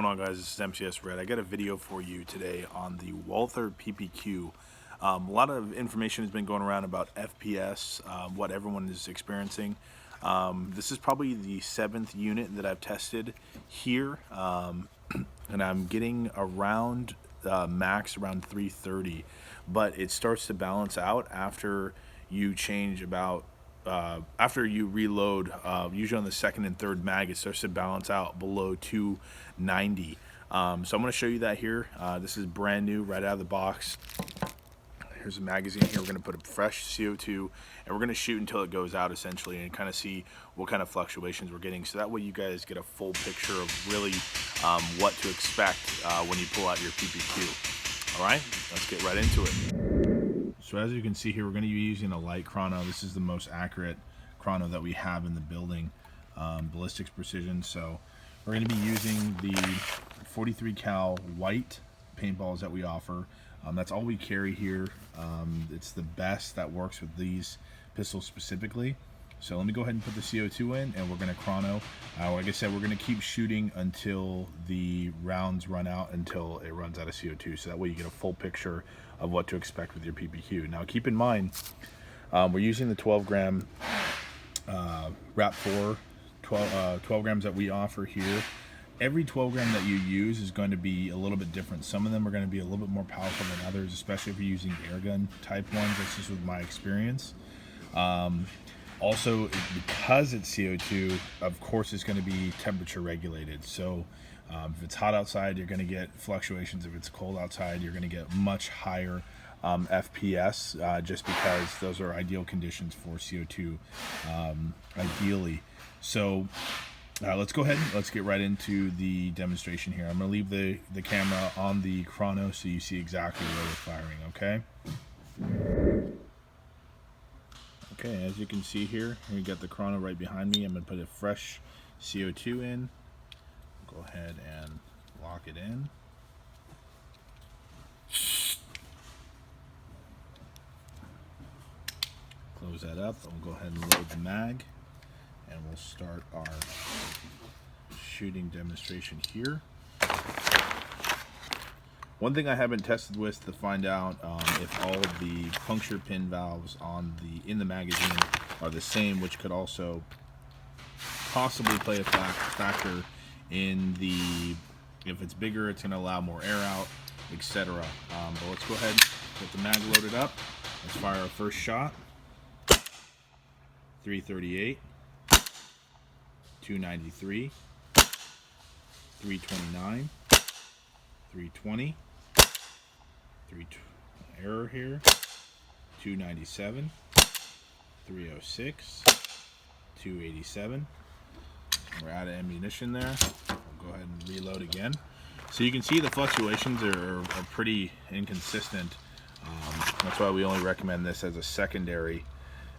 going on, guys? This is MCS Red. I got a video for you today on the Walther PPQ. A lot of information has been going around about FPS, what everyone is experiencing. This is probably the 7th unit that I've tested here, and I'm getting around max around 330, but it starts to balance out after you change about after you reload, usually on the second and third mag, it starts to balance out below 290. So I'm going to show you that here. This is brand new, right out of the box. Here's a magazine here. We're going to put a fresh CO2, and we're going to shoot until it goes out, essentially, and kind of see what kind of fluctuations we're getting. So that way you guys get a full picture of really what to expect when you pull out your PPQ. All right, let's get right into it. So as you can see here, we're going to be using a light chrono. This is the most accurate chrono that we have in the building, ballistics precision. So we're going to be using the 43 cal white paintballs that we offer. That's all we carry here. It's the best that works with these pistols specifically. So let me go ahead and put the CO2 in, and we're going to chrono. Like I said, we're going to keep shooting until the rounds run out, until it runs out of CO2. So that way you get a full picture of what to expect with your PPQ. Now keep in mind, we're using the 12 gram Wrap 4 12 grams that we offer here. Every 12 gram that you use is going to be a little bit different. Some of them are going to be a little bit more powerful than others, especially if you're using airgun type ones. That's just with my experience. Also, because it's CO2, of course it's going to be temperature regulated. So if it's hot outside, you're going to get fluctuations. If it's cold outside, you're going to get much higher FPS, just because those are ideal conditions for CO2, ideally. So let's go ahead and let's get right into the demonstration here. I'm going to leave the camera on the chrono so you see exactly where we're firing, okay? Okay, as you can see here, we got the chrono right behind me. I'm going to put a fresh CO2 in. Go ahead and lock it in. Close that up. We'll go ahead and load the mag, and we'll start our shooting demonstration here. One thing I haven't tested with to find out if all of the puncture pin valves in the magazine are the same, which could also possibly play a factor in if it's bigger, it's going to allow more air out, etc. But let's go ahead and get the mag loaded up. Let's fire our first shot. 338, 293, 329, 320, error here, 297, 306, 287. We're out of ammunition there. We'll go ahead and reload again. So you can see the fluctuations are pretty inconsistent. That's why we only recommend this as a secondary.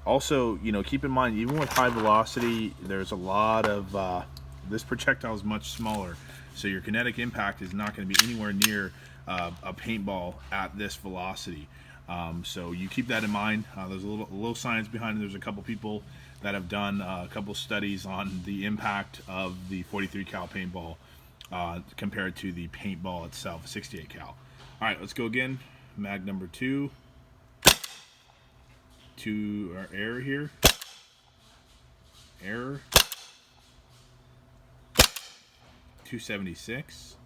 Also, keep in mind, even with high velocity, there's a lot of this projectile is much smaller, so your kinetic impact is not going to be anywhere near a paintball at this velocity. So you keep that in mind. There's a little science behind it. There's a couple people that have done a couple studies on the impact of the 43 cal paintball compared to the paintball itself, 68 cal. All right, let's go again. Mag number 2. Our error here. Error. 276.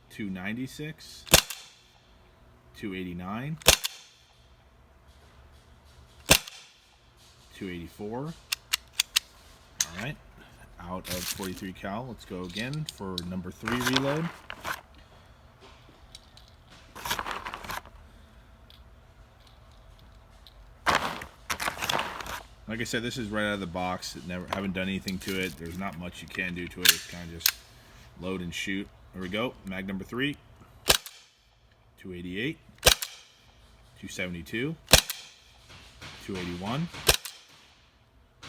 296. 289. 284. All right, out of 43 cal. Let's go again for number 3 reload. Like I said, this is right out of the box. Haven't done anything to it. There's not much you can do to it. It's kind of just load and shoot. There we go. Mag number 3. 288. 272. 281.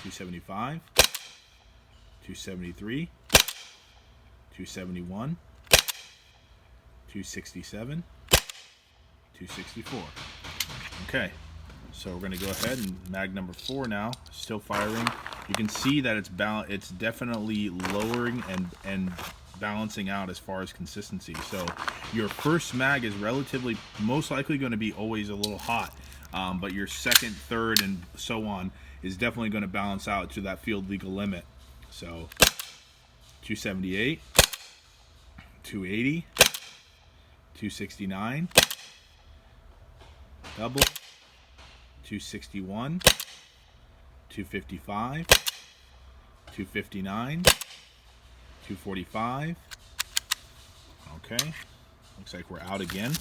275, 273, 271, 267, 264. Okay, so we're going to go ahead and mag number 4 now, still firing. You can see that it's definitely lowering and balancing out as far as consistency. So your first mag is relatively, most likely going to be always a little hot, but your second, third, and so on is definitely going to balance out to that field legal limit. So 278, 280, 269, double, 261, 255, 259, 245. Okay, looks like we're out again.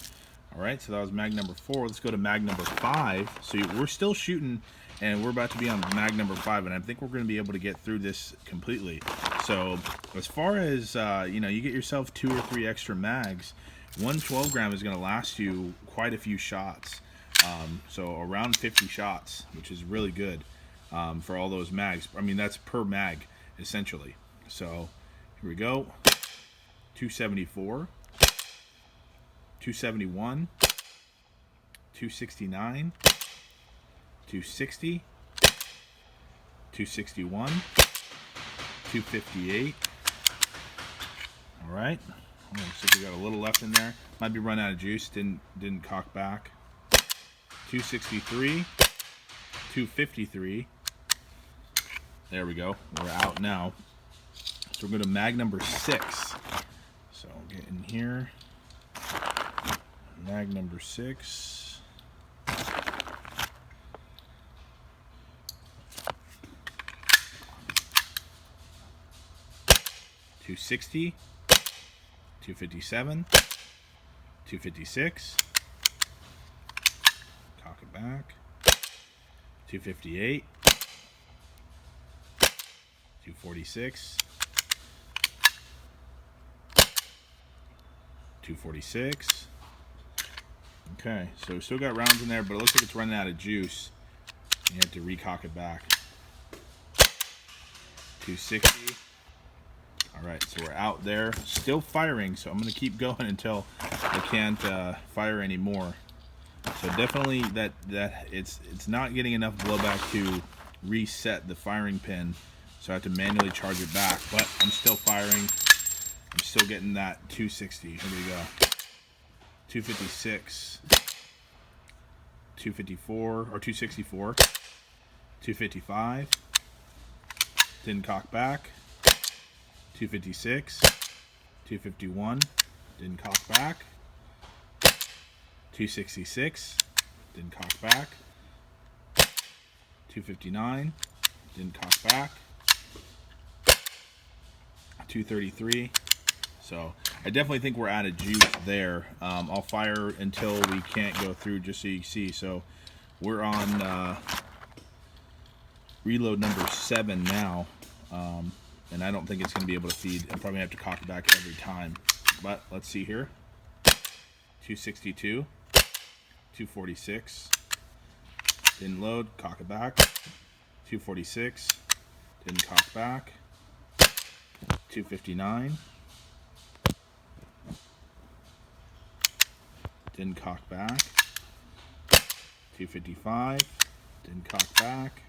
All right, so that was mag number 4. Let's go to mag number 5. So we're still shooting, and we're about to be on mag number 5, and I think we're going to be able to get through this completely. So as far as you know, you get yourself 2 or 3 extra mags. One 12 gram is going to last you quite a few shots. So around 50 shots, which is really good for all those mags. I mean, that's per mag essentially. So here we go. 274, 271, 269, 260, 261, 258. All right. Looks like we got a little left in there. Might be run out of juice. Didn't cock back. 263, 253. There we go. We're out now. So we're going to mag number 6. So I'll get in here. Mag number 6. 260, 257, 256. Cock it back. 258, 246, 246. Okay, so we still got rounds in there, but it looks like it's running out of juice. You have to recock it back. 260. All right, so we're out there, still firing. So I'm going to keep going until I can't fire anymore. So definitely that it's not getting enough blowback to reset the firing pin. So I have to manually charge it back, but I'm still firing. I'm still getting that 260. Here we go. 256, 254, or 264, 255. Didn't cock back. 256, 251. Didn't cock back. 266. Didn't cock back. 259. Didn't cock back. 233. So I definitely think we're out of juice there. I'll fire until we can't go through, just so you see. So we're on reload number 7 now, and I don't think it's going to be able to feed. I'll probably have to cock it back every time. But let's see here. 262, 246. Didn't load. Cock it back. 246. Didn't cock back. 259. Didn't cock back. 255. Didn't cock back.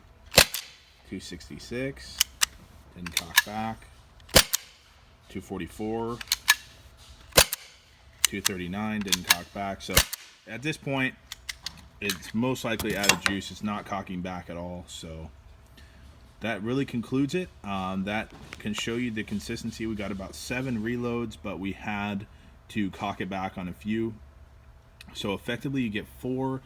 266. Didn't cock back. 244. 239. Didn't cock back. So at this point, it's most likely out of juice. It's not cocking back at all. So that really concludes it. That can show you the consistency. We got about 7 reloads, but we had to cock it back on a few. So effectively, you get 4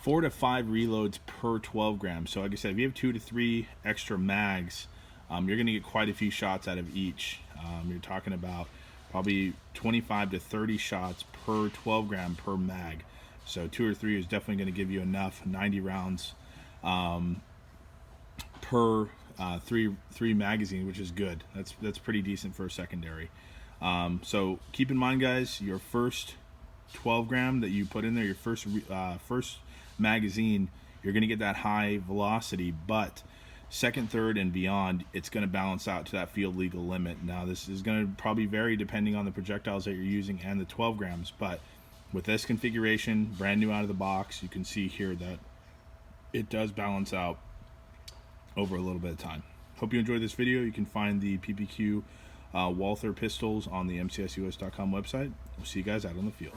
to 5 reloads per 12 grams. So like I said, if you have 2 to 3 extra mags, you're going to get quite a few shots out of each. You're talking about probably 25 to 30 shots per 12 gram per mag. So 2 or 3 is definitely going to give you enough 90 rounds per 3 magazine, which is good. That's pretty decent for a secondary. So keep in mind, guys, your first 12 gram that you put in there, your first magazine, you're going to get that high velocity, but second, third, and beyond, it's going to balance out to that field legal limit. Now, this is going to probably vary depending on the projectiles that you're using and the 12 grams, but with this configuration, brand new out of the box, you can see here that it does balance out over a little bit of time. Hope you enjoyed this video. You can find the PPQ Walther pistols on the mcsus.com website. We'll see you guys out on the field.